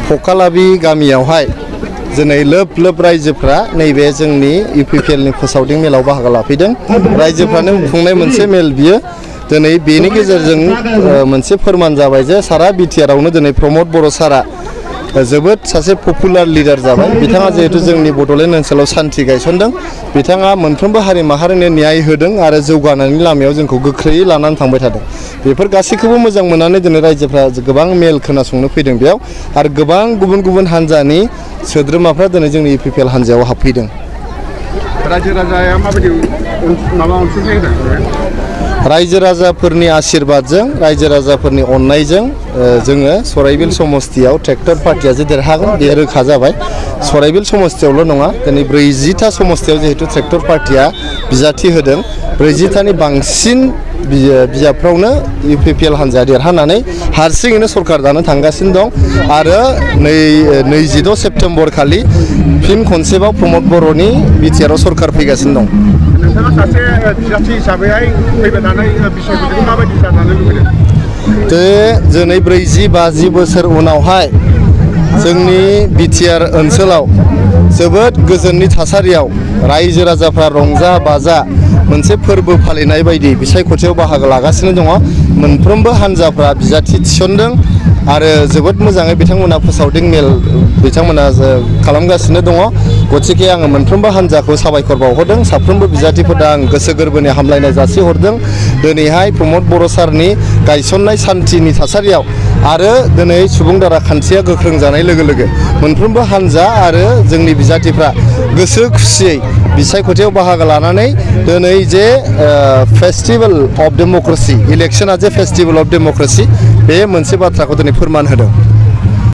फकालाबि गामियावहाय दिनै लोब लोब रायजोफ्रा नैबे जोंनि इउपिपिएलनि फोसावदिं मेलाव बाहागो लाफैदों। रायजोफ्रानो खुंनाय मोनसे मेल बियो। दिनै बेनि गेजेरजों मोनसे फोरमान जाबाय जे सारा बिटिआरआवनो दिनै प्रमद बर' सारा जोबोद सासे पपुलार लिडार जाबाय। बिथाङा जिहेतु जोंनि बड'लेण्ड ओनसोलाव सान्थि गायसनदों, बिथाङा मोनफ्रोमबो हारि माहारिनो न्याय होदों आरो जौगानायनि लामायाव जोंखौ गोख्रैयै लानानै थांबाय थादों। बेफोर गासैखौबो मोजां मोननानै दिनै रायजोफ्रा गोबां मेल खोनासंनो फैदों बेयाव, आरो गोबां गुबुन गुबुन हान्जानि सोद्रोमाफ्रा दिनै जोंनि इउपिपिएल हान्जायाव हाबफैदों। रायजो राजाया माबायदि माबा अनसुंथाइ होदों? रायजो राजाफोरनि आशीर्बादजों, रायजो राजाफोरनि अननायजों जोङो सराइबिल समस्तियाव ट्रेक्टर पार्टिया जे देरहागोन बेयो रोखा जाबाय। सराइबिल समस्तियावल' नङा, दिनै 40टा समस्तियाव जिहेतु ट्रेक्टर पार्टिया बिजाथि होदों, 40टानि बांसिन बिजाबफ्रावनो इउपिपिएल हान्जाया देरहानानै हारसिङैनो सरकार दानो थांगासिनो दं। आरो 26 सेप्तेम्बर खालि फिन खनसेबाव प्रमद बर'नि बिटिआरआव सरकार फैगासिनो दं। नोंथाङा सासे बिजाथि हिसाबैहाय फैबाय थानाय बिसायख'थिखौ माबायदि जानो लुबैदों? दिनै 40-50 बोसोर उनावहाय जोंनि बिटिआर ओनसोलाव जोबोद गोजोननि थासारियाव रायजो राजाफ्रा रंजा बाजा मोनसे फोरबो फालिनाय बायदि बिसायख'थियाव बाहागो लागासिनो दङ। मोनफ्रोमबो हान्जाफ्रा बिजाथि थिसनदों आरो जोबोद मोजाङै बिथांमोना फोसावदिं मेल बिथांमोना खालामगासिनो दङ। गतिके आङो मोनफ्रोमबो हान्जाखौ साबायखर बावहरदों। साफ्रोमबो बिजाथिफोरा आं गोसो गोरबोनि हामलायनाय जासिहरदों। दिनैहाय प्रमद बर' सारनि गायसननाय सान्थिनि थासारियाव आरो दिनै सुबुं दारा खान्थिया गोख्रों जानाय लोगो लोगो मोनफ्रोमबो हान्जा आरो जोंनि बिजाथिफ्रा गोसो खुसियै बिसायख'थियाव बाहागो लानानै दिनै जे फेस्टिभेल अफ डेम'क्रेसि, इलेक्शना जे फेस्टिभेल अफ डेम'क्रेसि, बे मोनसे बाथ्राखौ दिनै फोरमान होदों।